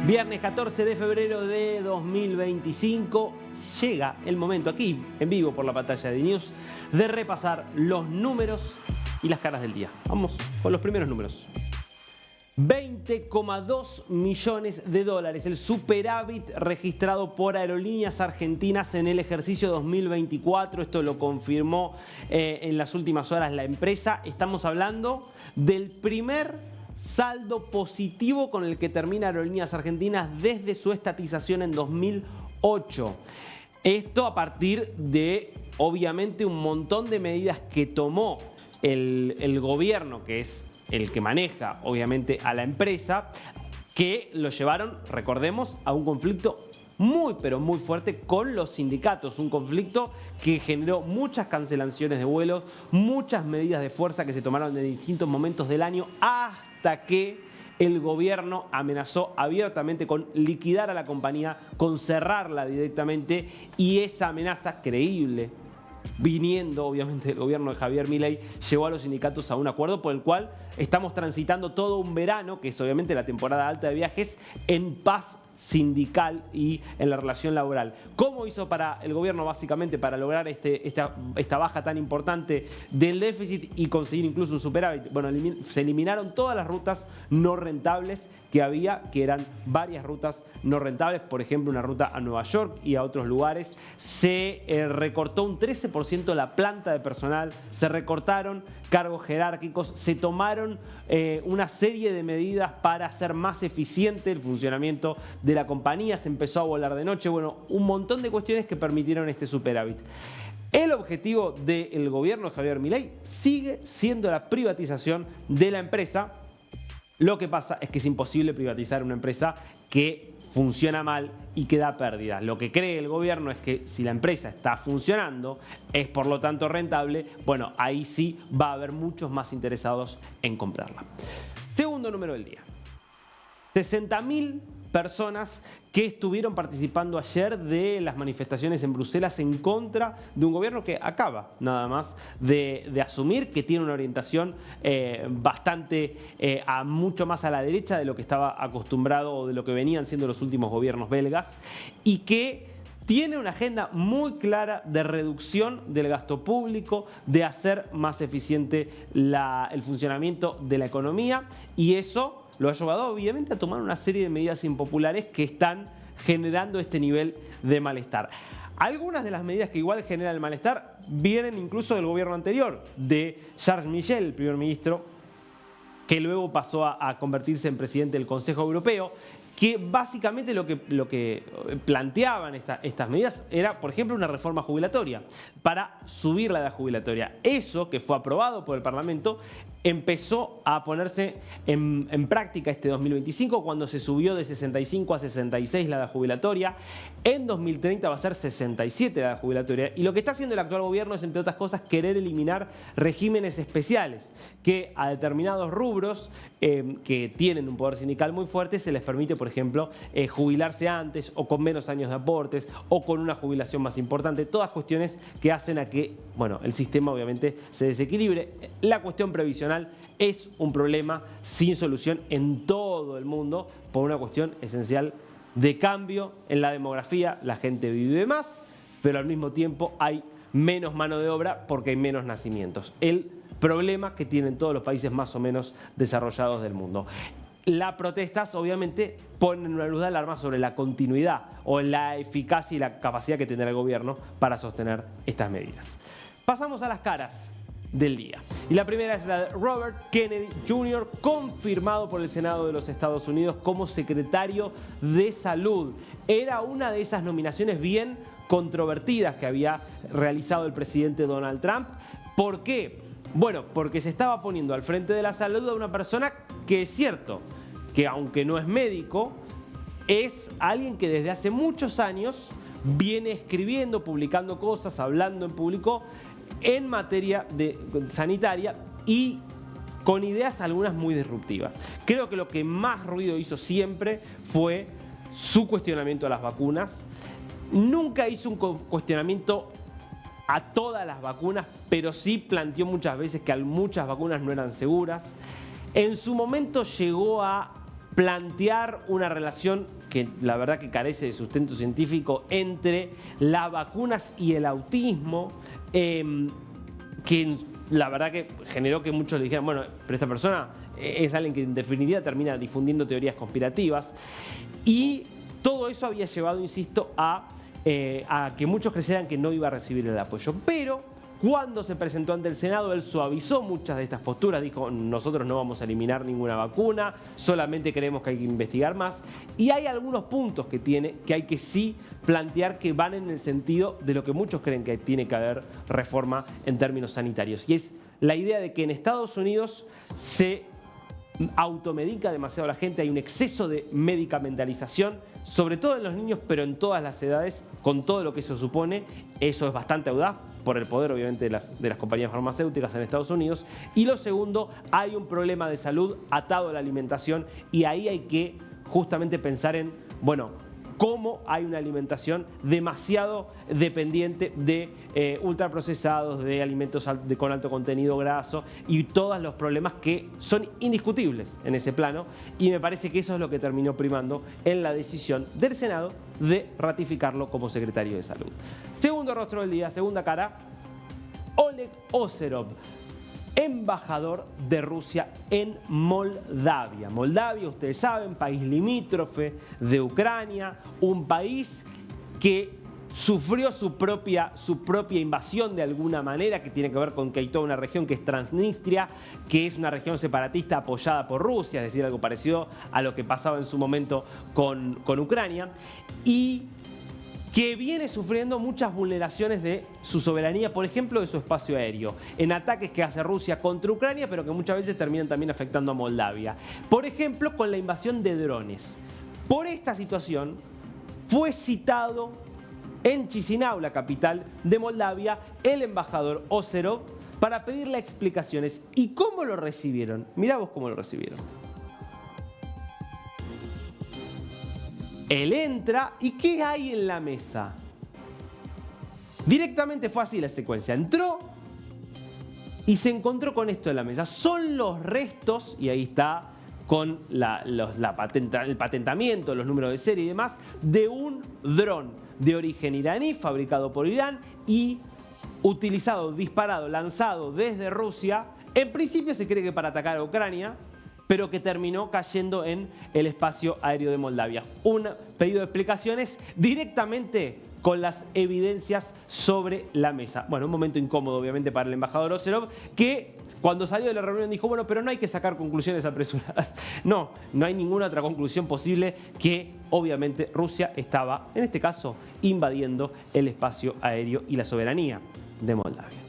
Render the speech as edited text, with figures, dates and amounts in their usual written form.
Viernes 14 de febrero de 2025 llega el momento aquí, en vivo por la pantalla de News, de repasar los números y las caras del día. Vamos con los primeros números. 20,2 millones de dólares, el superávit registrado por Aerolíneas Argentinas en el ejercicio 2024. Esto lo confirmó en las últimas horas la empresa. Estamos hablando del primer saldo positivo con el que termina Aerolíneas Argentinas desde su estatización en 2008. Esto a partir de, obviamente, un montón de medidas que tomó el gobierno, que es el que maneja, obviamente, a la empresa, que lo llevaron, recordemos, a un conflicto muy, pero muy fuerte con los sindicatos. Un conflicto que generó muchas cancelaciones de vuelos, muchas medidas de fuerza que se tomaron en distintos momentos del año, hasta que el gobierno amenazó abiertamente con liquidar a la compañía, con cerrarla directamente, y esa amenaza creíble, viniendo obviamente del gobierno de Javier Milei, llevó a los sindicatos a un acuerdo por el cual estamos transitando todo un verano, que es obviamente la temporada alta de viajes, en paz sindical y en la relación laboral. ¿Cómo hizo para el gobierno básicamente para lograr esta baja tan importante del déficit y conseguir incluso un superávit? Bueno, se eliminaron todas las rutas no rentables que había, que eran varias rutas no rentables, por ejemplo una ruta a Nueva York y a otros lugares. Se recortó un 13% la planta de personal, se recortaron cargos jerárquicos, se tomaron una serie de medidas para hacer más eficiente el funcionamiento de la compañía, se empezó a volar de noche, bueno, un montón de cuestiones que permitieron este superávit. El objetivo del gobierno de Javier Milei sigue siendo la privatización de la empresa. Lo que pasa es que es imposible privatizar una empresa que funciona mal y que da pérdidas. Lo que cree el gobierno es que si la empresa está funcionando, es por lo tanto rentable, bueno, ahí sí va a haber muchos más interesados en comprarla. Segundo número del día. 60.000 personas que estuvieron participando ayer de las manifestaciones en Bruselas en contra de un gobierno que acaba nada más de asumir, que tiene una orientación bastante mucho más a la derecha de lo que estaba acostumbrado o de lo que venían siendo los últimos gobiernos belgas, y que tiene una agenda muy clara de reducción del gasto público, de hacer más eficiente el funcionamiento de la economía, y eso lo ha llevado obviamente a tomar una serie de medidas impopulares que están generando este nivel de malestar. Algunas de las medidas que igual generan el malestar vienen incluso del gobierno anterior, de Charles Michel, el primer ministro, que luego pasó a convertirse en presidente del Consejo Europeo, que básicamente lo que planteaban estas medidas era, por ejemplo, una reforma jubilatoria para subir la edad jubilatoria. Eso, que fue aprobado por el Parlamento, empezó a ponerse en práctica este 2025, cuando se subió de 65 a 66 la edad jubilatoria. En 2030 va a ser 67 la edad jubilatoria. Y lo que está haciendo el actual gobierno es, entre otras cosas, querer eliminar regímenes especiales que a determinados rubros que tienen un poder sindical muy fuerte se les permite, por ejemplo, jubilarse antes o con menos años de aportes o con una jubilación más importante. Todas cuestiones que hacen a que, bueno, el sistema obviamente se desequilibre. La cuestión previsional es un problema sin solución en todo el mundo por una cuestión esencial de cambio en la demografía. La gente vive más, pero al mismo tiempo hay menos mano de obra porque hay menos nacimientos. El problema que tienen todos los países más o menos desarrollados del mundo. Las protestas obviamente ponen una luz de alarma sobre la continuidad o la eficacia y la capacidad que tendrá el gobierno para sostener estas medidas. Pasamos a las caras del día. Y la primera es la de Robert Kennedy Jr., confirmado por el Senado de los Estados Unidos como secretario de Salud. Era una de esas nominaciones bien controvertidas que había realizado el presidente Donald Trump. ¿Por qué? Bueno, porque se estaba poniendo al frente de la salud a una persona que es cierto que, aunque no es médico, es alguien que desde hace muchos años viene escribiendo, publicando cosas, hablando en público en materia sanitaria y con ideas algunas muy disruptivas. Creo que lo que más ruido hizo siempre fue su cuestionamiento a las vacunas. Nunca hizo un cuestionamiento a todas las vacunas, pero sí planteó muchas veces que muchas vacunas no eran seguras. En su momento llegó a plantear una relación que la verdad que carece de sustento científico entre las vacunas y el autismo, que la verdad que generó que muchos le dijeran, bueno, pero esta persona es alguien que en definitiva termina difundiendo teorías conspirativas. Y todo eso había llevado, insisto, a que muchos creyeran que no iba a recibir el apoyo. Pero cuando se presentó ante el Senado, él suavizó muchas de estas posturas, dijo, nosotros no vamos a eliminar ninguna vacuna, solamente creemos que hay que investigar más. Y hay algunos puntos que hay que sí plantear que van en el sentido de lo que muchos creen que tiene que haber reforma en términos sanitarios. Y es la idea de que en Estados Unidos se automedica demasiado la gente, hay un exceso de medicamentalización, sobre todo en los niños, pero en todas las edades, con todo lo que eso supone. Eso es bastante audaz, por el poder obviamente de las compañías farmacéuticas en Estados Unidos. Y lo segundo, hay un problema de salud atado a la alimentación, y ahí hay que justamente pensar en, bueno, cómo hay una alimentación demasiado dependiente de ultraprocesados, de alimentos con alto contenido graso y todos los problemas que son indiscutibles en ese plano. Y me parece que eso es lo que terminó primando en la decisión del Senado de ratificarlo como secretario de Salud. Segundo rostro del día, segunda cara, Oleg Ozerov, embajador de Rusia en Moldavia. Moldavia, ustedes saben, país limítrofe de Ucrania, un país que sufrió su propia invasión de alguna manera, que tiene que ver con que hay toda una región que es Transnistria, que es una región separatista apoyada por Rusia, es decir, algo parecido a lo que pasaba en su momento con Ucrania, y que viene sufriendo muchas vulneraciones de su soberanía, por ejemplo, de su espacio aéreo, en ataques que hace Rusia contra Ucrania, pero que muchas veces terminan también afectando a Moldavia. Por ejemplo, con la invasión de drones. Por esta situación fue citado en Chisinau, la capital de Moldavia, el embajador Ozerov para pedirle explicaciones. ¿Y cómo lo recibieron? Mirá vos cómo lo recibieron. Él entra y ¿qué hay en la mesa? Directamente fue así la secuencia. Entró y se encontró con esto en la mesa. Son los restos, y ahí está con el patentamiento, los números de serie y demás, de un dron de origen iraní, fabricado por Irán y utilizado, disparado, lanzado desde Rusia. En principio se cree que para atacar a Ucrania, pero que terminó cayendo en el espacio aéreo de Moldavia. Un pedido de explicaciones directamente con las evidencias sobre la mesa. Bueno, un momento incómodo obviamente para el embajador Ozerov, que cuando salió de la reunión dijo, bueno, pero no hay que sacar conclusiones apresuradas. No hay ninguna otra conclusión posible, que obviamente Rusia estaba, en este caso, invadiendo el espacio aéreo y la soberanía de Moldavia.